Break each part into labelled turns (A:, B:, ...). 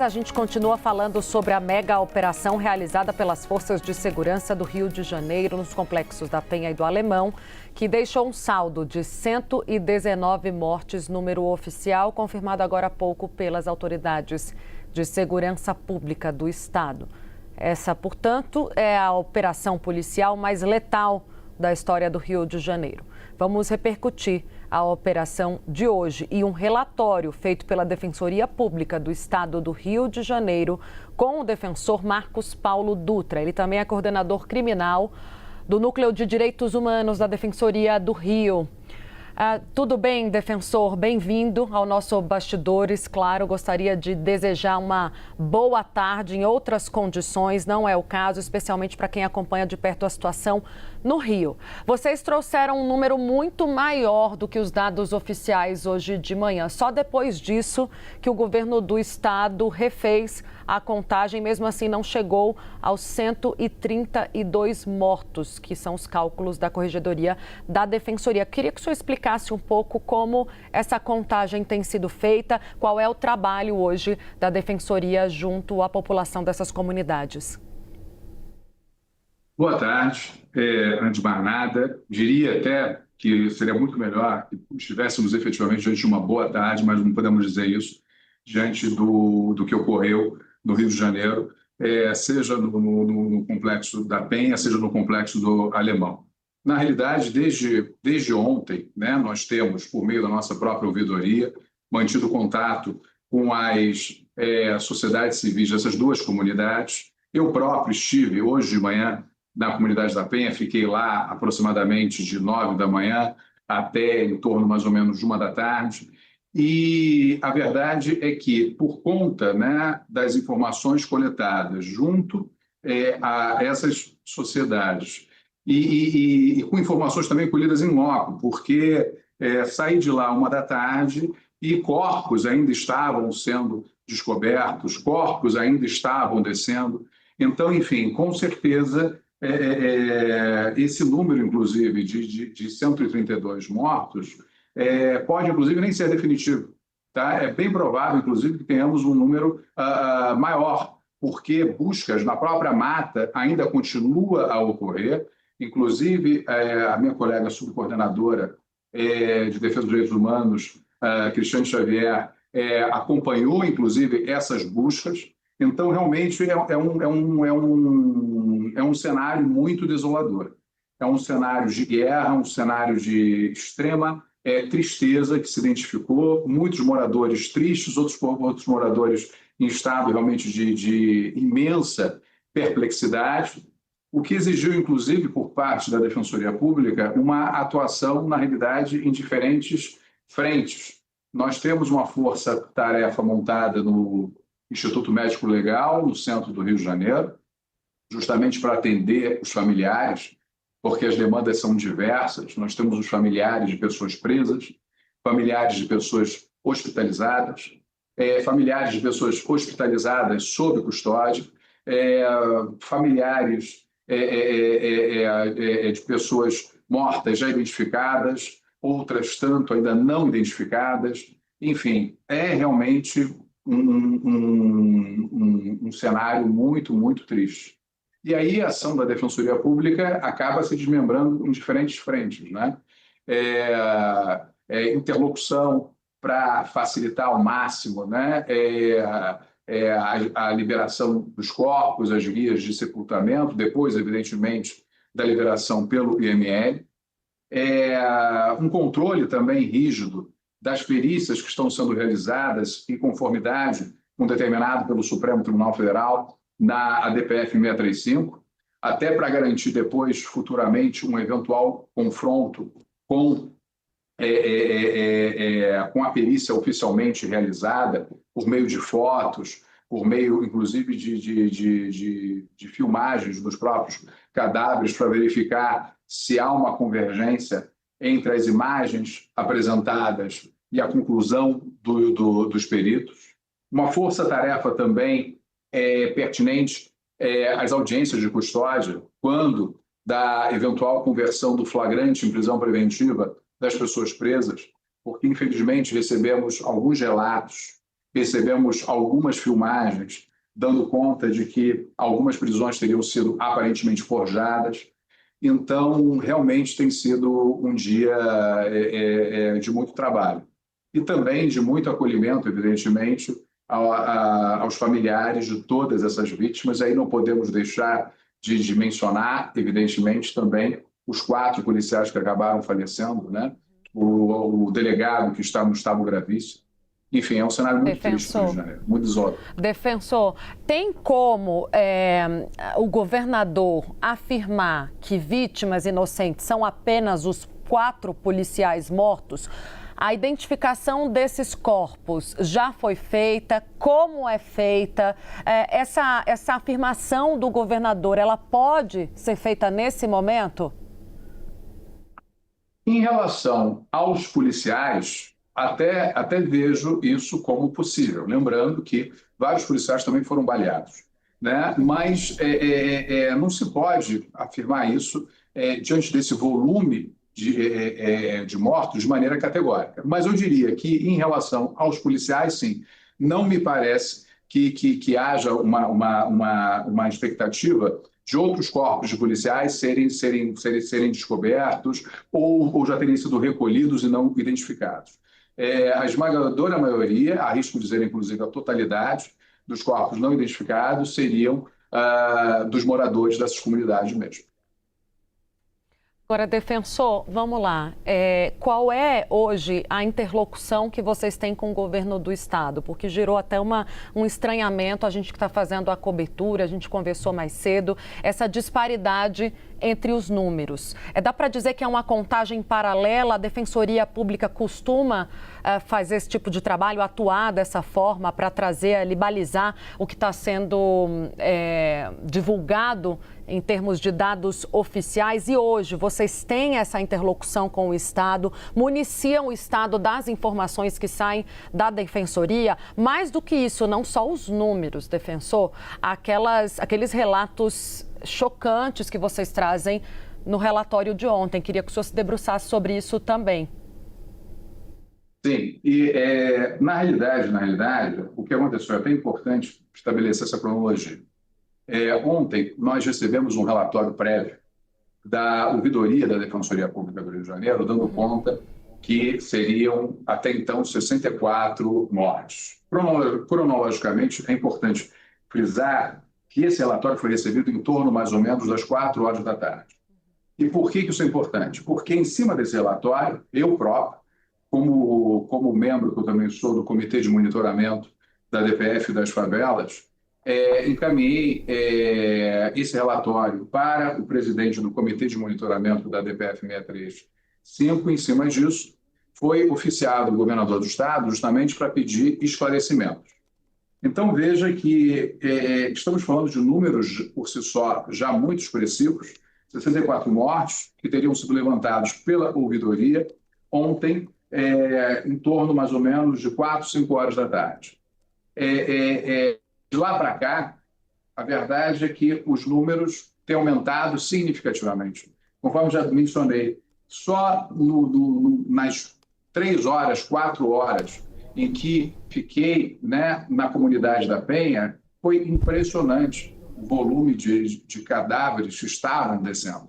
A: A gente continua falando sobre a mega operação realizada pelas forças de segurança do Rio de Janeiro nos complexos da Penha e do Alemão, que deixou um saldo de 119 mortes, número oficial, confirmado agora há pouco pelas autoridades de segurança pública do estado. Essa, portanto, é a operação policial mais letal da história do Rio de Janeiro. Vamos repercutir a operação de hoje e um relatório feito pela Defensoria Pública do Estado do Rio de Janeiro com o defensor Marcos Paulo Dutra. Ele também é coordenador criminal do Núcleo de Direitos Humanos da Defensoria do Rio. Tudo bem, defensor? Bem-vindo ao nosso Bastidores. Claro, gostaria de desejar uma boa tarde em outras condições, não é o caso, especialmente para quem acompanha de perto a situação no Rio. Vocês trouxeram um número muito maior do que os dados oficiais hoje de manhã. Só depois disso que o governo do estado refez a contagem, mesmo assim não chegou aos 132 mortos, que são os cálculos da Corregedoria da Defensoria. Queria que o senhor explicasse um pouco como essa contagem tem sido feita, qual é o trabalho hoje da Defensoria junto à população dessas comunidades.
B: Boa tarde. Antes de mais nada, diria até que seria muito melhor que estivéssemos efetivamente diante de uma boa tarde, mas não podemos dizer isso diante do que ocorreu no Rio de Janeiro, seja no complexo da Penha, seja no complexo do Alemão. Na realidade, desde ontem, né, nós temos, por meio da nossa própria ouvidoria, mantido contato com as sociedades civis dessas duas comunidades. Eu próprio estive hoje de manhã na comunidade da Penha, fiquei lá aproximadamente de 9 da manhã até em torno mais ou menos de 1 da tarde. E a verdade é que, por conta, né, das informações coletadas junto a essas sociedades e com informações também colhidas em loco, porque saí de lá 1 da tarde e corpos ainda estavam sendo descobertos, corpos ainda estavam descendo. Então, enfim, com certeza, esse número, inclusive, de 132 mortos, pode, inclusive, nem ser definitivo. Tá? É bem provável, inclusive, que tenhamos um número maior, porque buscas na própria mata ainda continua a ocorrer. Inclusive, a minha colega subcoordenadora de Defesa dos Direitos Humanos, Cristiane Xavier, acompanhou, inclusive, essas buscas. Então, realmente, é um cenário muito desolador. É um cenário de guerra, um cenário de extrema tristeza que se identificou. Muitos moradores tristes, outros moradores em estado realmente de imensa perplexidade, o que exigiu, inclusive, por parte da Defensoria Pública, uma atuação, na realidade, em diferentes frentes. Nós temos uma força-tarefa montada no Instituto Médico Legal, no centro do Rio de Janeiro, justamente para atender os familiares, porque as demandas são diversas. Nós temos os familiares de pessoas presas, familiares de pessoas hospitalizadas, familiares de pessoas hospitalizadas sob custódia, familiares de pessoas mortas já identificadas, outras tanto ainda não identificadas. Enfim, é realmente um cenário muito, muito triste. E aí a ação da Defensoria Pública acaba se desmembrando em diferentes frentes, né? Interlocução para facilitar ao máximo, né, a liberação dos corpos, as guias de sepultamento, depois, evidentemente, da liberação pelo IML. Um controle também rígido das perícias que estão sendo realizadas em conformidade com determinado pelo Supremo Tribunal Federal na ADPF 635, até para garantir depois, futuramente, um eventual confronto com a perícia oficialmente realizada, por meio de fotos, por meio, inclusive, de filmagens dos próprios cadáveres, para verificar se há uma convergência entre as imagens apresentadas e a conclusão dos peritos. Uma força-tarefa também pertinente às audiências de custódia, quando da eventual conversão do flagrante em prisão preventiva das pessoas presas, porque, infelizmente, recebemos alguns relatos recebemos algumas filmagens dando conta de que algumas prisões teriam sido aparentemente forjadas. Então, realmente tem sido um dia de muito trabalho. E também de muito acolhimento, evidentemente, aos familiares de todas essas vítimas. Aí não podemos deixar de mencionar, evidentemente, também os 4 policiais que acabaram falecendo, né? O delegado que está no estado gravíssimo. Enfim, é um cenário muito triste para o Rio de Janeiro, muito desolado.
A: Defensor, tem como o governador afirmar que vítimas inocentes são apenas os 4 policiais mortos? A identificação desses corpos já foi feita? Como é feita? Essa afirmação do governador, ela pode ser feita nesse momento?
B: Em relação aos policiais, até vejo isso como possível, lembrando que vários policiais também foram baleados, né? Mas não se pode afirmar isso diante desse volume de mortos de maneira categórica. Mas eu diria que, em relação aos policiais, sim, não me parece que haja uma expectativa de outros corpos de policiais serem descobertos ou já terem sido recolhidos e não identificados. A esmagadora maioria, arrisco dizer inclusive a totalidade, dos corpos não identificados seriam dos moradores dessas comunidades mesmo.
A: Agora, defensor, vamos lá. Qual é hoje a interlocução que vocês têm com o governo do estado? Porque gerou até um estranhamento, a gente que está fazendo a cobertura, a gente conversou mais cedo, essa disparidade entre os números. Dá para dizer que é uma contagem paralela? A Defensoria Pública costuma fazer esse tipo de trabalho, atuar dessa forma para trazer ali, balizar o que está sendo divulgado em termos de dados oficiais? E hoje vocês têm essa interlocução com o Estado, municiam o Estado das informações que saem da Defensoria? Mais do que isso, não só os números, defensor, aqueles relatos chocantes que vocês trazem no relatório de ontem. Queria que o senhor se debruçasse sobre isso também.
B: Sim, e na realidade, o que aconteceu é até importante estabelecer essa cronologia. Ontem, nós recebemos um relatório prévio da ouvidoria da Defensoria Pública do Rio de Janeiro, dando conta que seriam, até então, 64 mortes. Cronologicamente, é importante frisar que esse relatório foi recebido em torno, mais ou menos, das 4 horas da tarde. E por que isso é importante? Porque, em cima desse relatório, eu próprio, como membro que eu também sou do Comitê de Monitoramento da DPF das Favelas, encaminhei esse relatório para o presidente do Comitê de Monitoramento da DPF 635. Em cima disso, foi oficiado o governador do estado justamente para pedir esclarecimentos. Então, veja que estamos falando de números, por si só, já muito expressivos, 64 mortes que teriam sido levantados pela ouvidoria ontem, em torno, mais ou menos, de 4, 5 horas da tarde. De lá para cá, a verdade é que os números têm aumentado significativamente. Conforme já mencionei, só nas 3 horas, 4 horas em que fiquei, né, na comunidade da Penha, foi impressionante o volume de cadáveres que estavam descendo.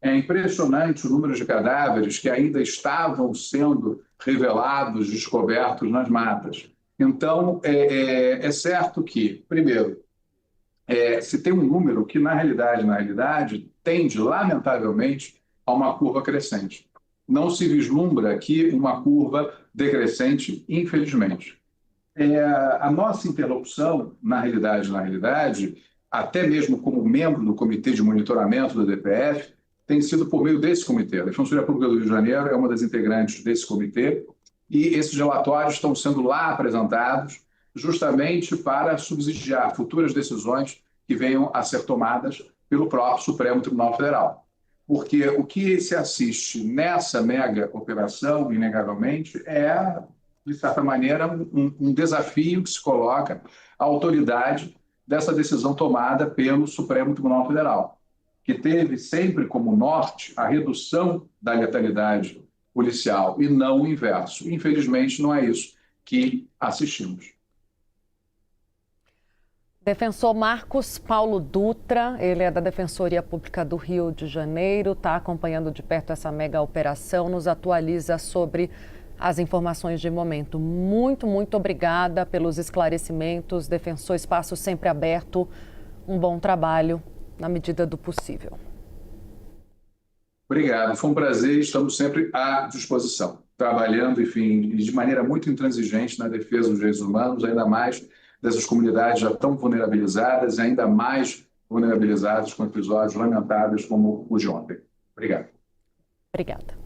B: É impressionante o número de cadáveres que ainda estavam sendo revelados, descobertos nas matas. Então, é certo que, primeiro, se tem um número que, na realidade, tende, lamentavelmente, a uma curva crescente. Não se vislumbra aqui uma curva decrescente, infelizmente. A nossa interlocução, na realidade, até mesmo como membro do Comitê de Monitoramento da DPF, tem sido por meio desse comitê. A Defensoria Pública do Rio de Janeiro é uma das integrantes desse comitê e esses relatórios estão sendo lá apresentados justamente para subsidiar futuras decisões que venham a ser tomadas pelo próprio Supremo Tribunal Federal. Porque o que se assiste nessa mega operação, inegavelmente, é, de certa maneira, um desafio que se coloca à autoridade dessa decisão tomada pelo Supremo Tribunal Federal, que teve sempre como norte a redução da letalidade policial e não o inverso. Infelizmente, não é isso que assistimos.
A: Defensor Marcos Paulo Dutra, ele é da Defensoria Pública do Rio de Janeiro, está acompanhando de perto essa mega operação, nos atualiza sobre as informações de momento. Muito, muito obrigada pelos esclarecimentos. Defensor, espaço sempre aberto. Um bom trabalho na medida do possível.
B: Obrigado, foi um prazer e estamos sempre à disposição, trabalhando, enfim, de maneira muito intransigente na defesa dos direitos humanos, ainda mais dessas comunidades já tão vulnerabilizadas e ainda mais vulnerabilizadas com episódios lamentáveis como o de ontem. Obrigado.
A: Obrigada.